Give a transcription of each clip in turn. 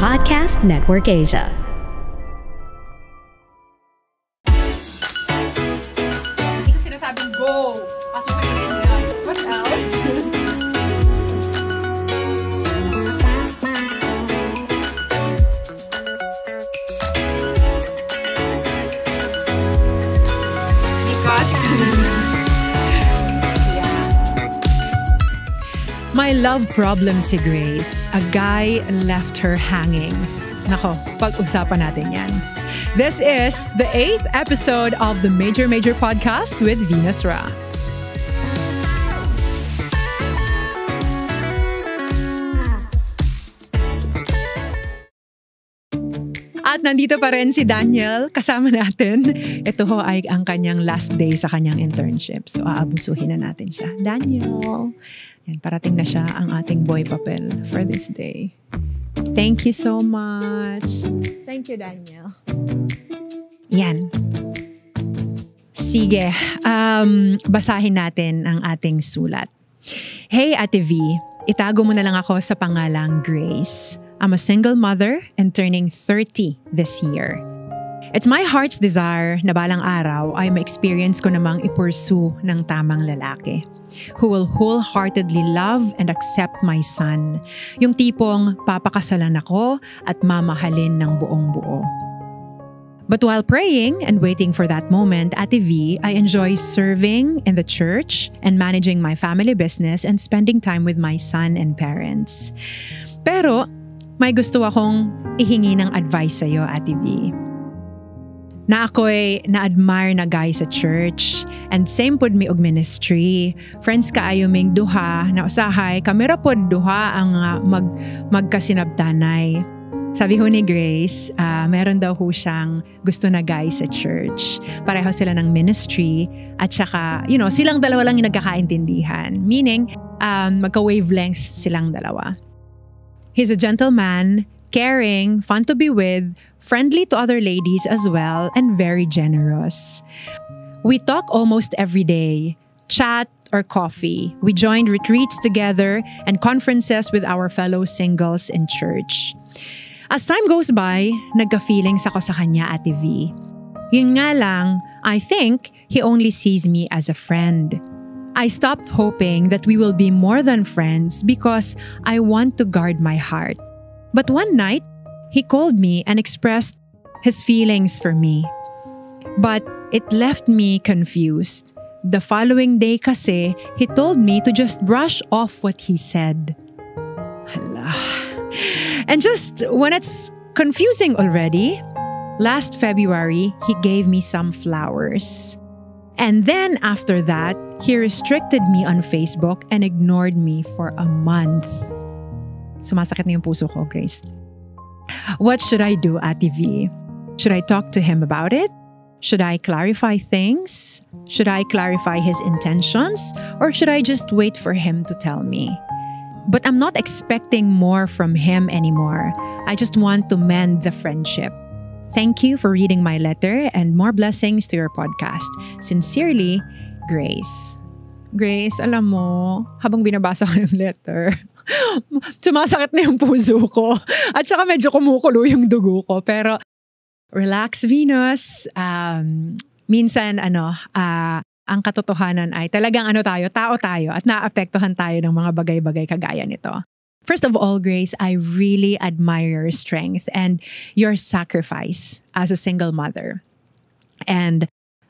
Podcast Network Asia. Hindi ko sinasabing go. Pasok ko yun yan. What else? My love problem si Grace. A guy left her hanging. Nako, pag-usapan natin yan. This is the 8th episode of the Major Podcast with Venus Ra. At nandito pa rin si Daniel kasama natin. Ito ho ay ang kanyang last day sa kanyang internship. So aabusuhin na natin siya. Daniel, yan, parating na siya ang ating boy papel for this day. Thank you so much. Thank you, Daniel. Yan. Sige, basahin natin ang ating sulat. Hey, Ate V, itago mo na lang ako sa pangalang Grace. I'm a single mother and turning 30 this year. It's my heart's desire na balang araw ay ma-experience ko namang i-pursue ng tamang lalaki who will wholeheartedly love and accept my son. Yung tipong papakasalan ako at mamahalin ng buong buo. But while praying and waiting for that moment, Ate V, I enjoy serving in the church and managing my family business and spending time with my son and parents. Pero may gusto akong ihingi ng advice sa'yo, Ate V. Na ako'y na-admire na guy sa church and same pod mi og ministry. Friends kaayo ming duha na usahay kamera pod duha ang magkasinabtanay. Sabi ho ni Grace, meron daw ho siyang gusto na guy sa church. Pareho sila ng ministry at saka, silang dalawa lang yung nagkakaintindihan. Meaning, magka-wavelength silang dalawa. He's a gentleman, caring, fun to be with, friendly to other ladies as well, and very generous. We talk almost every day, chat or coffee. We joined retreats together and conferences with our fellow singles in church. As time goes by, nagka-feelings ako sa kanya, Ate V. Yun nga lang, I think he only sees me as a friend. I stopped hoping that we will be more than friends because I want to guard my heart. But one night, he called me and expressed his feelings for me. But it left me confused. The following day kasi, he told me to just brush off what he said. Hala. And just when it's confusing already, last February, he gave me some flowers. And then after that, he restricted me on Facebook and ignored me for a month. Sumasakit na yung puso ko, Grace. What should I do, Ate V? Should I talk to him about it? Should I clarify things? Should I clarify his intentions? Or should I just wait for him to tell me? But I'm not expecting more from him anymore. I just want to mend the friendship. Thank you for reading my letter and more blessings to your podcast. Sincerely, Grace. Grace, alam mo, habang binabasa ko yung letter, sumasakit na yung puso ko. At saka medyo kumukulo yung dugo ko. Pero relax, Venus. Minsan, ang katotohanan ay talagang tao tayo at naapektuhan tayo ng mga bagay-bagay kagaya nito. First of all, Grace, I really admire your strength and your sacrifice as a single mother. And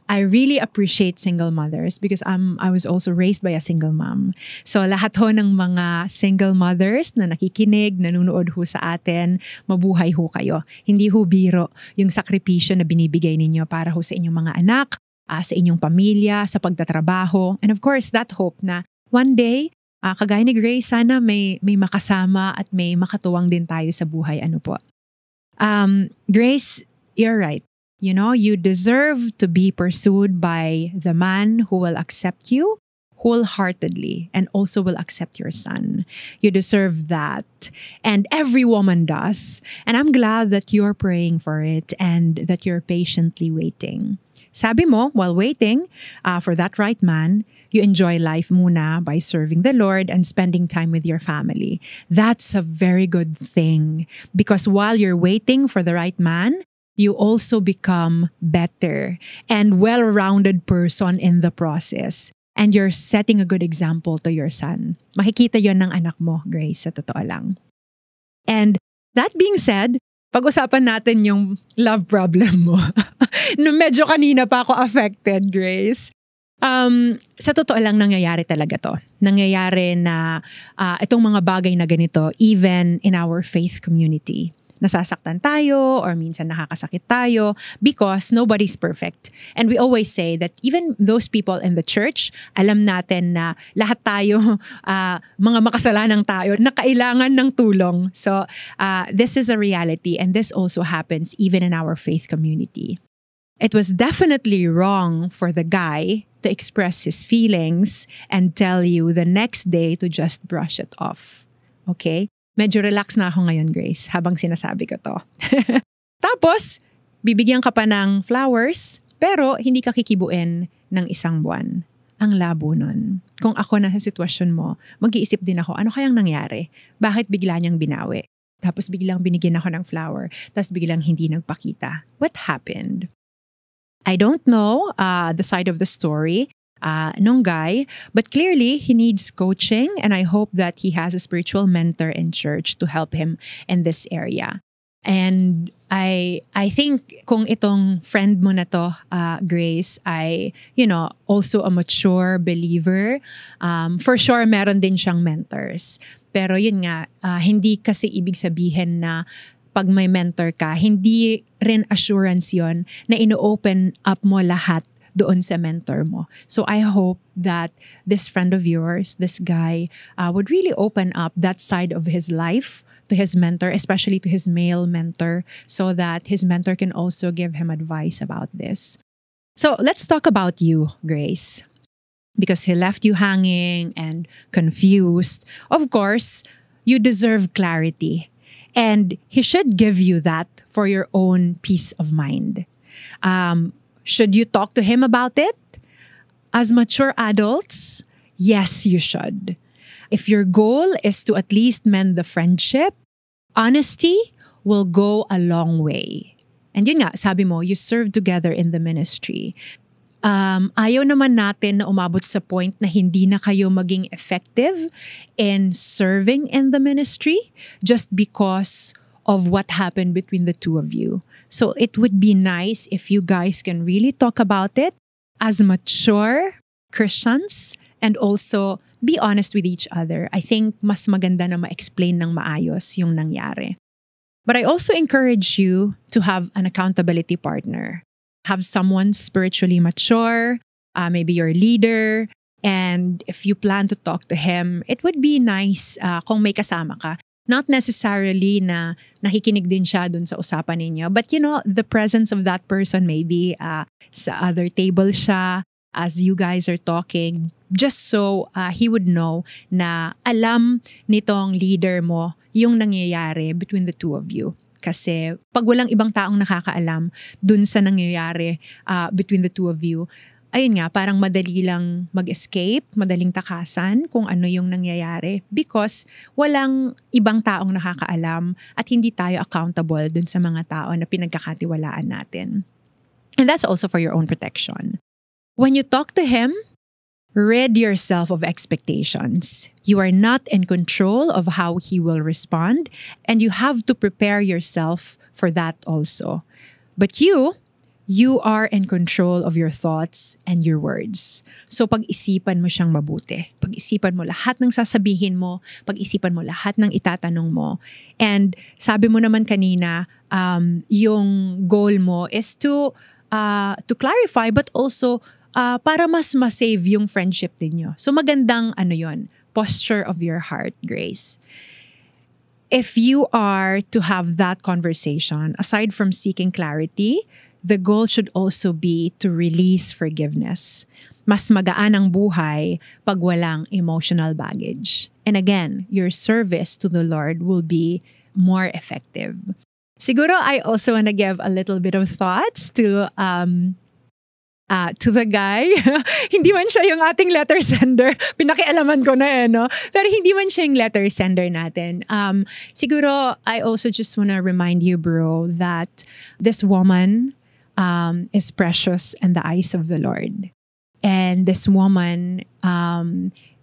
I really appreciate single mothers because I was also raised by a single mom. So lahat ho ng mga single mothers na nakikinig, nanonood ho sa atin, mabuhay ho kayo. Hindi ho biro yung sakripisyo na binibigay ninyo para ho sa inyong mga anak, sa inyong pamilya, sa pagtatrabaho. And of course, that hope na one day, kagaya ni Grace, sana may makasama at may makatuwang din tayo sa buhay. Grace, you're right. You deserve to be pursued by the man who will accept you wholeheartedly and also will accept your son. You deserve that. And every woman does. And I'm glad that you're praying for it and that you're patiently waiting. Sabi mo, while waiting for that right man, you enjoy life muna by serving the Lord and spending time with your family. That's a very good thing because while you're waiting for the right man, you also become better and well-rounded person in the process. And you're setting a good example to your son. Makikita yon ng anak mo, Grace, sa totoo lang. And that being said, pag-usapan natin yung love problem mo. No, medyo kanina pa ako affected, Grace. Sa totoo lang nangyayari talaga to. Nangyayari na itong mga bagay na ganito even in our faith community. Nasasaktan tayo or minsan nakakasakit tayo because nobody's perfect. And we always say that even those people in the church, alam natin na lahat tayo, mga makasalanang tayo na kailangan ng tulong. So this is a reality and this also happens even in our faith community. It was definitely wrong for the guy to express his feelings and tell you the next day to just brush it off. Okay? Medyo relax na ako ngayon, Grace, habang sinasabi ko to. Tapos, bibigyan ka pa ng flowers, pero hindi ka kikibuin ng 1 buwan. Ang labo nun. Kung ako na sa sitwasyon mo, mag-iisip din ako, ano kayang nangyari? Bakit bigla niyang binawi? Tapos biglang binigyan ako ng flower, tapos biglang hindi nagpakita. What happened? I don't know the side of the story nung guy, but clearly he needs coaching and I hope that he has a spiritual mentor in church to help him in this area. And I think kung itong friend mo na to, Grace, ay, also a mature believer, for sure meron din siyang mentors. Pero yun nga, hindi kasi ibig sabihin na pag may mentor ka, hindi rin assurance yon na ino-open up mo lahat doon sa mentor mo. So I hope that this friend of yours, this guy, would really open up that side of his life to his mentor, especially to his male mentor, so that his mentor can also give him advice about this. So let's talk about you, Grace. Because he left you hanging and confused. Of course, you deserve clarity. And he should give you that for your own peace of mind. Should you talk to him about it? As mature adults, yes, you should. If your goal is to at least mend the friendship, honesty will go a long way. And yun nga, sabi mo, you serve together in the ministry. Ayaw naman natin na umabot sa point na hindi na kayo maging effective in serving in the ministry just because of what happened between the two of you. So it would be nice if you guys can really talk about it as mature Christians and also be honest with each other. I think mas maganda na ma-explain ng maayos yung nangyari. But I also encourage you to have an accountability partner. Have someone spiritually mature, maybe your leader, and if you plan to talk to him, it would be nice kung may kasama ka. Not necessarily na nakikinig din siya dun sa usapan ninyo, but the presence of that person maybe sa other table siya as you guys are talking, just so he would know na alam nitong leader mo yung nangyayari between the two of you. Kasi pag walang ibang taong nakakaalam dun sa nangyayari between the two of you, ayun nga, parang madali lang mag-escape, madaling takasan kung ano yung nangyayari because walang ibang taong nakakaalam at hindi tayo accountable dun sa mga tao na pinagkakatiwalaan natin. And that's also for your own protection. When you talk to him, rid yourself of expectations. You are not in control of how he will respond, and you have to prepare yourself for that also. But you are in control of your thoughts and your words. So pag-isipan mo siyang mabuti. Pag-isipan mo lahat ng sasabihin mo, pag-isipan mo lahat ng itatanong mo. And sabi mo naman kanina, yung goal mo is to clarify but also para mas ma-save yung friendship ninyo. So magandang posture of your heart, Grace. If you are to have that conversation, aside from seeking clarity, the goal should also be to release forgiveness. Mas magaan ang buhay pag walang emotional baggage. And again, your service to the Lord will be more effective. Siguro I also want to give a little bit of thoughts to To the guy, hindi man siya yung ating letter sender. Pinakialaman ko na no? Pero hindi man siya yung letter sender natin. Siguro, I also just wanna remind you, bro, that this woman is precious in the eyes of the Lord. And this woman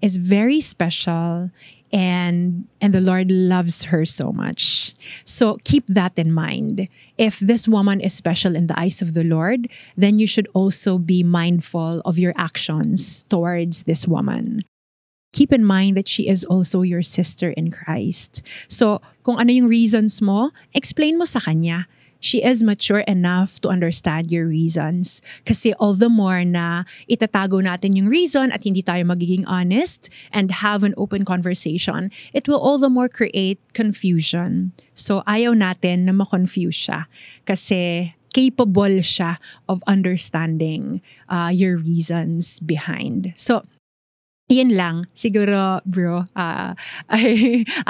is very special, and the Lord loves her so much. So keep that in mind. If this woman is special in the eyes of the Lord, then you should also be mindful of your actions towards this woman. Keep in mind that she is also your sister in Christ. So kung ano yung reasons mo, explain mo sa kanya. She is mature enough to understand your reasons. Kasi all the more na itatago natin yung reason at hindi tayo magiging honest and have an open conversation, it will all the more create confusion. So ayaw natin na ma-confuse siya kasi capable siya of understanding your reasons behind. So yun lang. Siguro, bro, I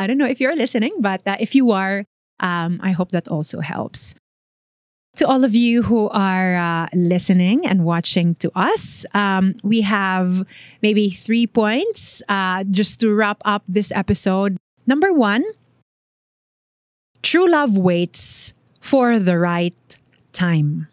don't know if you're listening, but if you are, I hope that also helps. To all of you who are listening and watching to us, we have maybe 3 points just to wrap up this episode. Number 1, true love waits for the right time.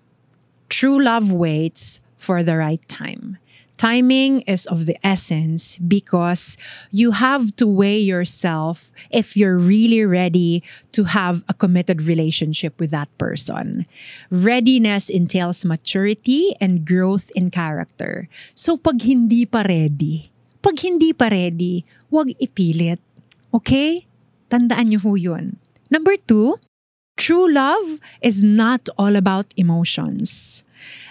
True love waits for the right time. Timing is of the essence because you have to weigh yourself if you're really ready to have a committed relationship with that person. Readiness entails maturity and growth in character. So pag hindi pa ready, wag ipilit. Okay? Tandaan niyo ho yun. Number 2, true love is not all about emotions.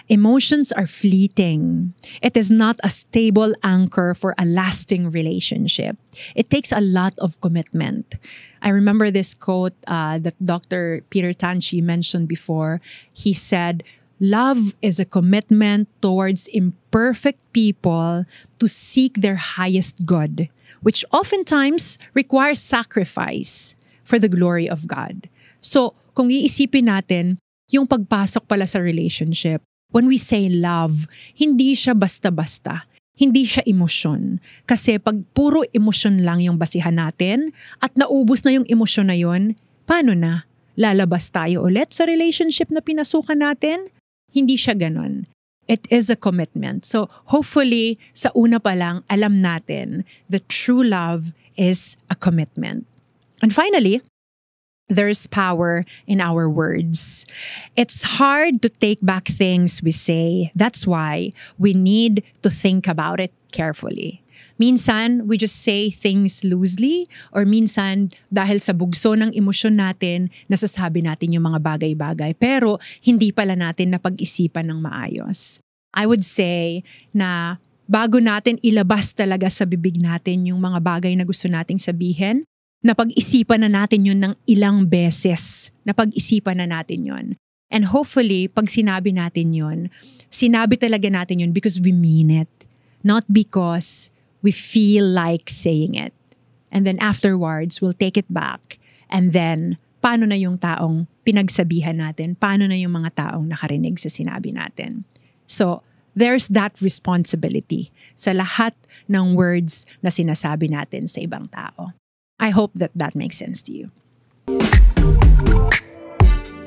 Emotions are fleeting. It is not a stable anchor for a lasting relationship. It takes a lot of commitment. I remember this quote that Dr. Peter Tanchi mentioned before. He said, "Love is a commitment towards imperfect people to seek their highest good, which oftentimes requires sacrifice for the glory of God." So, kung iisipin natin, yung pagpasok pala sa relationship, when we say love, hindi siya basta-basta. Hindi siya emosyon. Kasi pag puro emosyon lang yung basihan natin at naubos na yung emosyon na yun, paano na? Lalabas tayo ulit sa relationship na pinasukan natin? Hindi siya ganon. It is a commitment. So hopefully, sa una pa lang, alam natin that true love is a commitment. And finally, there's power in our words. It's hard to take back things we say. That's why we need to think about it carefully. Minsan, we just say things loosely, or minsan, dahil sa bugso ng emosyon natin, nasasabi natin yung mga bagay-bagay, pero hindi pala natin napag-isipan ng maayos. I would say na bago natin ilabas talaga sa bibig natin yung mga bagay na gusto nating sabihin, napag-isipan na natin yun ng ilang beses. Napag-isipan na natin yun. And hopefully, pag sinabi natin yun, sinabi talaga natin yun because we mean it. Not because we feel like saying it. And then afterwards, we'll take it back. And then, paano na yung taong pinagsabihan natin? Paano na yung mga taong nakarinig sa sinabi natin? So, there's that responsibility sa lahat ng words na sinasabi natin sa ibang tao. I hope that makes sense to you.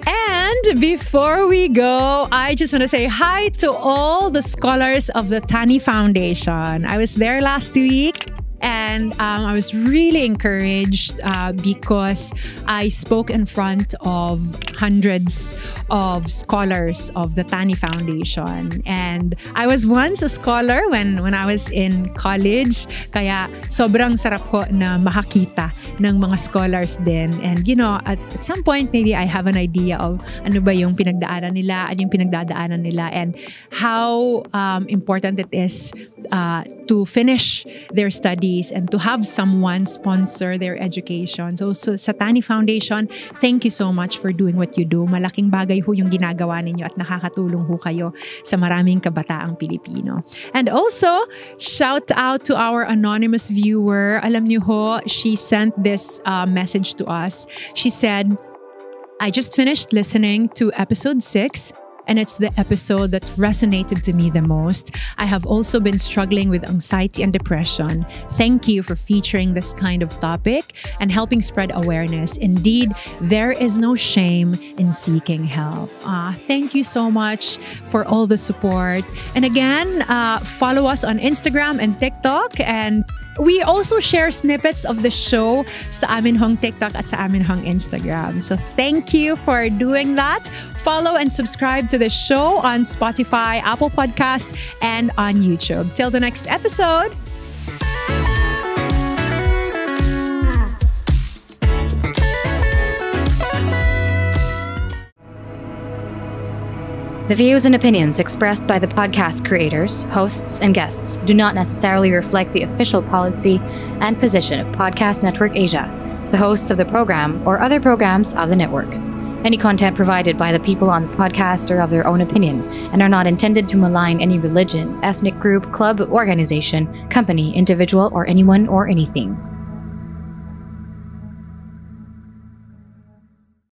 And before we go, I just want to say hi to all the scholars of the Tani Foundation. I was there last week. And I was really encouraged because I spoke in front of hundreds of scholars of the Tani Foundation. And I was once a scholar when I was in college. Kaya sobrang sarap ko na makakita ng mga scholars din. And you know, at some point, maybe I have an idea of ano ba yung pinagdaanan nila, ano yung pinagdadaanan nila, and how important it is to finish their studies and to have someone sponsor their education. So sa Tani Foundation, thank you so much for doing what you do. Malaking bagay ho yung ginagawa ninyo at nakakatulong ho kayo sa maraming kabataang Pilipino. And also, shout out to our anonymous viewer. Alam niyo ho, she sent this message to us. She said, "I just finished listening to episode 6 and it's the episode that resonated to me the most. I have also been struggling with anxiety and depression. Thank you for featuring this kind of topic and helping spread awareness. Indeed, there is no shame in seeking help. Thank you so much for all the support. And again, follow us on Instagram and TikTok, and we also share snippets of the show sa Amin Hong TikTok at sa Amin Hong Instagram. So thank you for doing that. Follow and subscribe to the show on Spotify, Apple Podcast, and on YouTube. Till the next episode. The views and opinions expressed by the podcast creators, hosts, and guests do not necessarily reflect the official policy and position of Podcast Network Asia, the hosts of the program, or other programs of the network. Any content provided by the people on the podcast are of their own opinion and are not intended to malign any religion, ethnic group, club, organization, company, individual, or anyone or anything.